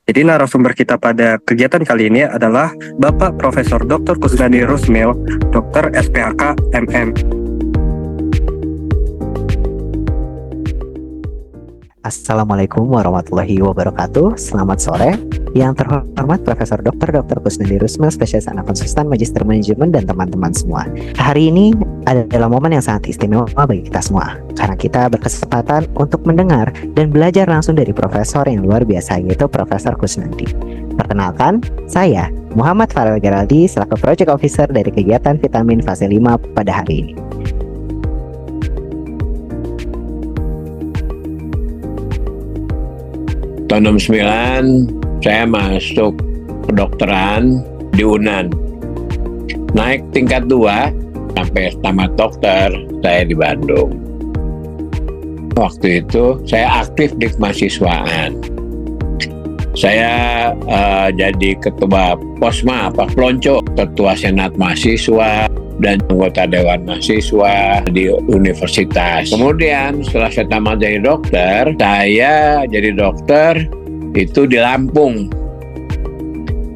Jadi narasumber kita pada kegiatan kali ini adalah Bapak Profesor Dr. Kusnadi Rusmil, Dokter SPHK MM. Assalamualaikum warahmatullahi wabarakatuh. Selamat sore. Yang terhormat Profesor Dr. Kusnadi Rusmil, spesialis anak konsultan, magister manajemen, dan teman-teman semua. Hari ini adalah momen yang sangat istimewa bagi kita semua, karena kita berkesempatan untuk mendengar dan belajar langsung dari profesor yang luar biasa, yaitu Profesor Kusnadi. Perkenalkan, saya Muhammad Farel Geraldi selaku Project Officer dari kegiatan Vitamin Fase 5 pada hari ini. Tahun 69 saya masuk kedokteran di UNAN. Naik tingkat 2 sampai tamat dokter saya di Bandung. Waktu itu saya aktif di kemahasiswaan. Saya jadi ketua Posma, Pak Plonco, ketua Senat Mahasiswa, dan anggota Dewan Mahasiswa di universitas. Kemudian setelah saya tamat jadi dokter, saya jadi dokter itu di Lampung.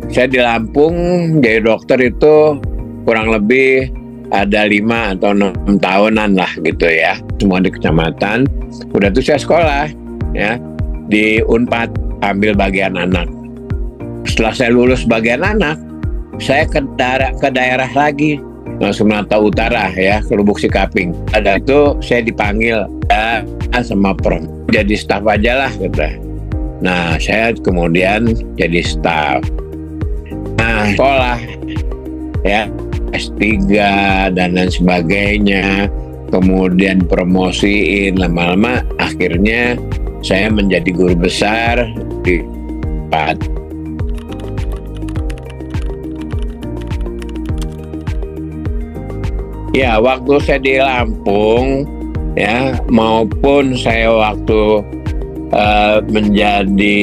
Saya di Lampung jadi dokter itu kurang lebih ada 5 atau 6 tahunan lah gitu ya. Semua di kecamatan. Udah tuh saya sekolah ya di Unpad, ambil bagian anak. Setelah saya lulus bagian anak, saya ke daerah lagi, Sumatera Utara ya, ke Lubuk Sikaping. Ada itu saya dipanggil sama Prof, jadi staf aja lah gitu. Nah saya kemudian jadi staf. Nah sekolah ya S3 dan lain sebagainya, kemudian promosiin, lama-lama akhirnya saya menjadi guru besar di Unpad. Ya, waktu saya di Lampung, ya, maupun saya waktu menjadi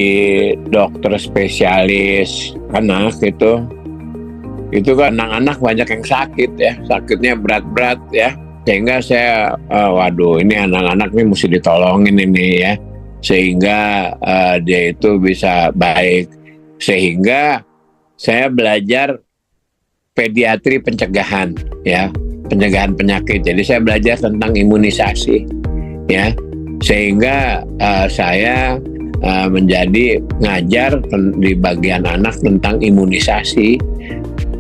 dokter spesialis anak itu kan anak-anak banyak yang sakit ya, sakitnya berat-berat ya, sehingga saya, waduh, ini anak-anak ini mesti ditolongin ini ya, sehingga dia itu bisa baik, sehingga saya belajar pediatri pencegahan ya. Pencegahan penyakit. Jadi saya belajar tentang imunisasi, ya, sehingga saya menjadi ngajar di bagian anak tentang imunisasi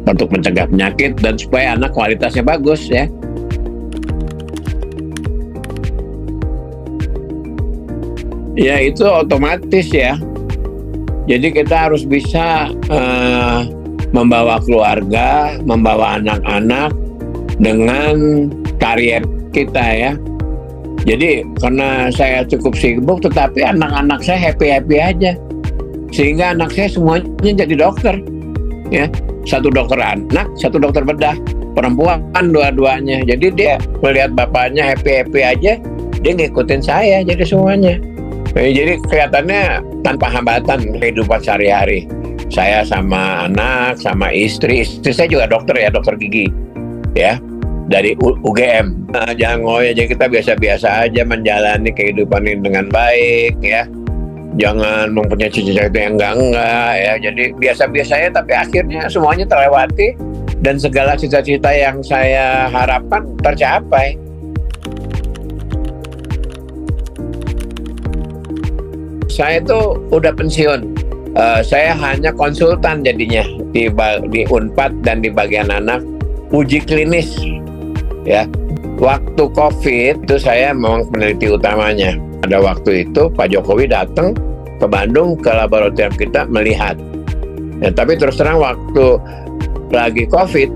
untuk mencegah penyakit dan supaya anak kualitasnya bagus, ya. Ya itu otomatis ya. Jadi kita harus bisa membawa keluarga, membawa anak-anak dengan karier kita ya. Jadi karena saya cukup sibuk, tetapi anak-anak saya happy-happy aja, sehingga anak saya semuanya jadi dokter ya. Satu dokter anak, satu dokter bedah, perempuan dua-duanya. Jadi dia melihat bapaknya happy-happy aja, dia ngikutin saya jadi semuanya. Jadi kelihatannya tanpa hambatan kehidupan sehari-hari. Saya sama anak, sama istri saya juga dokter ya, dokter gigi ya, dari UGM. Jangan ngoyo aja, kita biasa-biasa aja menjalani kehidupan ini dengan baik ya. Jangan mempunyai cita-cita yang enggak ya. Jadi biasa-biasa aja, tapi akhirnya semuanya terlewati dan segala cita-cita yang saya harapkan tercapai. Saya itu udah pensiun. Saya hanya konsultan jadinya di Unpad dan di bagian anak, uji klinis ya. Waktu COVID itu saya memang peneliti utamanya. Pada waktu itu Pak Jokowi datang ke Bandung ke laboratorium kita melihat ya, tapi terus terang waktu lagi COVID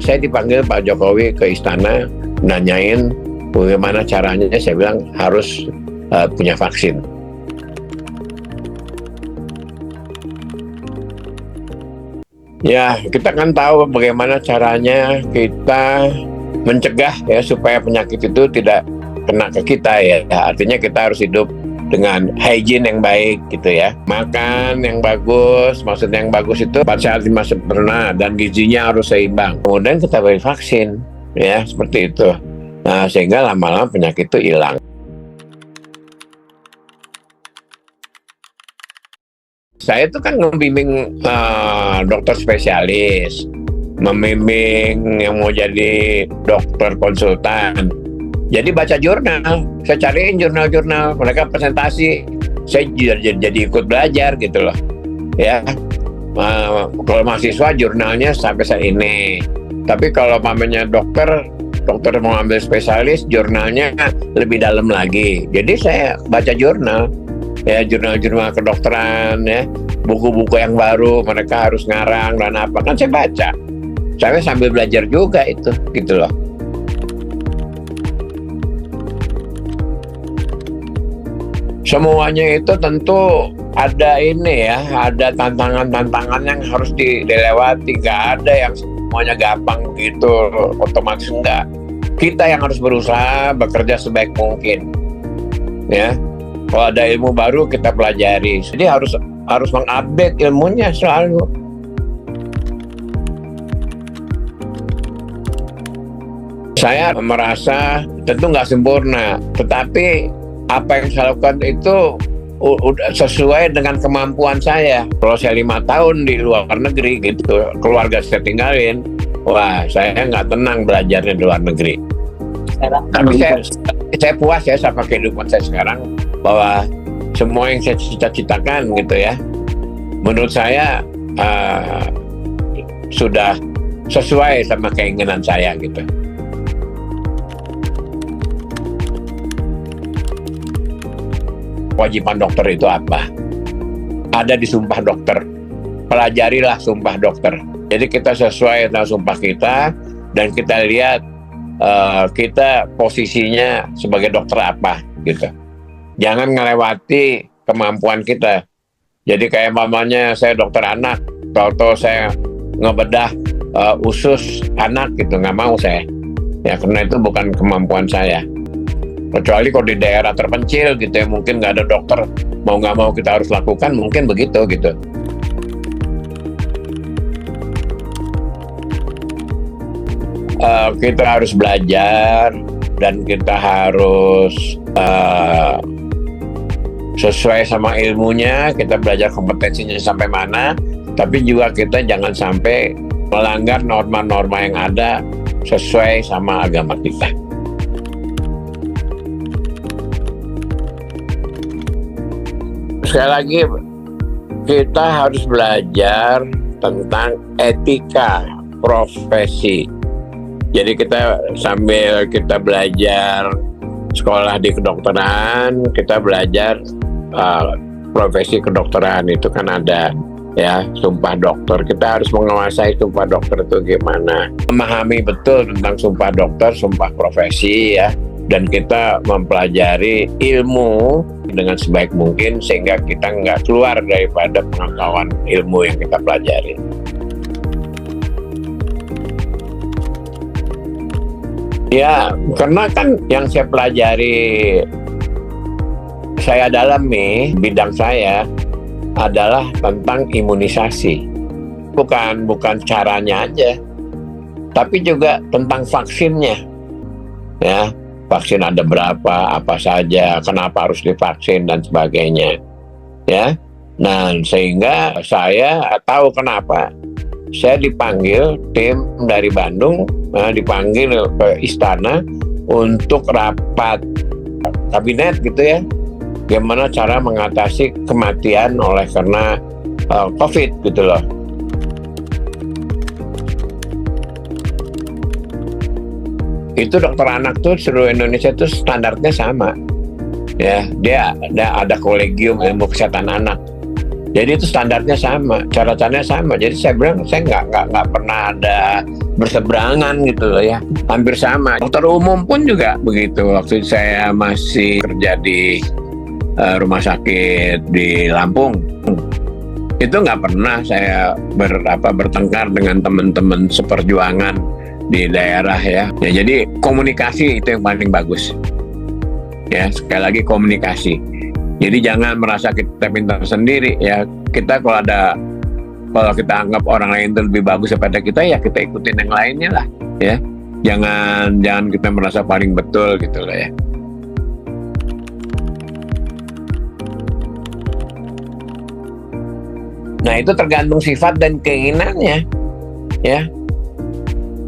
saya dipanggil Pak Jokowi ke istana nanyain bagaimana caranya. Saya bilang harus punya vaksin. Ya, kita kan tahu bagaimana caranya kita mencegah ya supaya penyakit itu tidak kena ke kita ya. Artinya kita harus hidup dengan hygiene yang baik gitu ya. Makan yang bagus, maksudnya yang bagus itu 4 sehat 5 sempurna dan gizinya harus seimbang. Kemudian kita beri vaksin ya, seperti itu. Nah, sehingga lama-lama penyakit itu hilang. saya itu kan membimbing dokter spesialis, membimbing yang mau jadi dokter konsultan. Jadi baca jurnal, saya cariin jurnal-jurnal, mereka presentasi, saya jadi ikut belajar gitu loh. Ya, kalau mahasiswa jurnalnya sampai saat ini. Tapi kalau mamanya dokter mau ambil spesialis, jurnalnya lebih dalam lagi. Jadi saya baca jurnal. Ya, jurnal-jurnal kedokteran, ya, buku-buku yang baru mereka harus ngarang dan apa, kan saya baca. Saya sambil belajar juga itu, gitu loh. Semuanya itu tentu ada ini ya, ada tantangan-tantangan yang harus dilewati. Gak ada yang semuanya gampang gitu, otomatis enggak. Kita yang harus berusaha bekerja sebaik mungkin, ya. Kalau ada ilmu baru kita pelajari. Jadi harus mengupdate ilmunya selalu. Saya merasa tentu nggak sempurna, tetapi apa yang saya lakukan itu sesuai dengan kemampuan saya. Kalau saya 5 tahun di luar negeri gitu, keluarga saya tinggalin, wah saya nggak tenang belajarnya di luar negeri. Tapi saya puas ya sama kehidupan saya sekarang, bahwa semua yang saya cita-citakan gitu ya, menurut saya sudah sesuai sama keinginan saya gitu. Kewajiban dokter itu apa? Ada di Sumpah Dokter. Pelajarilah Sumpah Dokter. Jadi kita sesuai dengan sumpah kita, dan kita lihat kita posisinya sebagai dokter apa gitu. Jangan ngelewati kemampuan kita. Jadi kayak mamanya saya dokter anak, tahu-tahu saya ngebedah usus anak gitu, nggak mau saya. Ya karena itu bukan kemampuan saya. Kecuali kalau di daerah terpencil gitu ya, mungkin nggak ada dokter, mau nggak mau kita harus lakukan, mungkin begitu gitu. Kita harus belajar dan kita harus sesuai sama ilmunya, kita belajar kompetensinya sampai mana, tapi juga kita jangan sampai melanggar norma-norma yang ada sesuai sama agama kita. Sekali lagi, kita harus belajar tentang etika profesi. Jadi kita sambil kita belajar sekolah di kedokteran, kita belajar profesi kedokteran itu kan ada ya, Sumpah Dokter. Kita harus menguasai Sumpah Dokter itu gimana, memahami betul tentang Sumpah Dokter, Sumpah Profesi ya, dan kita mempelajari ilmu dengan sebaik mungkin sehingga kita nggak keluar daripada pengetahuan ilmu yang kita pelajari. Ya, karena kan yang saya pelajari, saya dalami, bidang saya adalah tentang imunisasi. Bukan caranya aja, tapi juga tentang vaksinnya. Ya, vaksin ada berapa, apa saja, kenapa harus divaksin dan sebagainya. Ya, nah sehingga saya tahu kenapa saya dipanggil tim dari Bandung, dipanggil ke istana untuk rapat kabinet gitu ya, gimana cara mengatasi kematian oleh karena COVID gitu loh. Itu dokter anak tuh seluruh Indonesia tuh standarnya sama ya, dia ada kolegium ilmu kesehatan anak. Jadi itu standarnya sama, cara-caranya sama. Jadi saya bilang saya nggak pernah ada berseberangan gitu loh ya, hampir sama. Dokter umum pun juga begitu. Waktu saya masih kerja di rumah sakit di Lampung, itu nggak pernah saya bertengkar dengan teman-teman seperjuangan di daerah ya. Jadi komunikasi itu yang paling bagus. Ya, sekali lagi komunikasi. Jadi jangan merasa kita pintar sendiri ya. Kita kalau kita anggap orang lain itu lebih bagus daripada kita, ya kita ikutin yang lainnya lah ya. Jangan kita merasa paling betul gitu loh ya. Nah, itu tergantung sifat dan keinginannya, ya.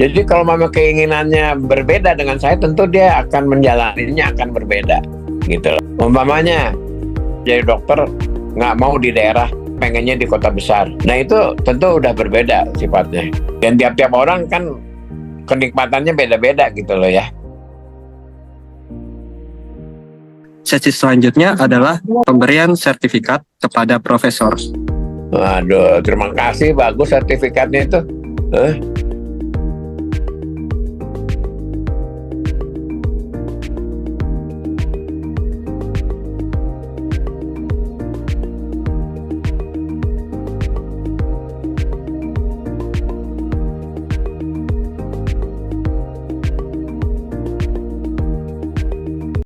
Jadi kalau memang keinginannya berbeda dengan saya, tentu dia akan menjalaninya akan berbeda, gitu loh. Umpamanya jadi dokter nggak mau di daerah, pengennya di kota besar. Nah, itu tentu udah berbeda sifatnya. Dan tiap-tiap orang kan kenikmatannya beda-beda gitu loh ya. Sesi selanjutnya adalah pemberian sertifikat kepada profesor. Waduh, terima kasih, bagus sertifikatnya itu.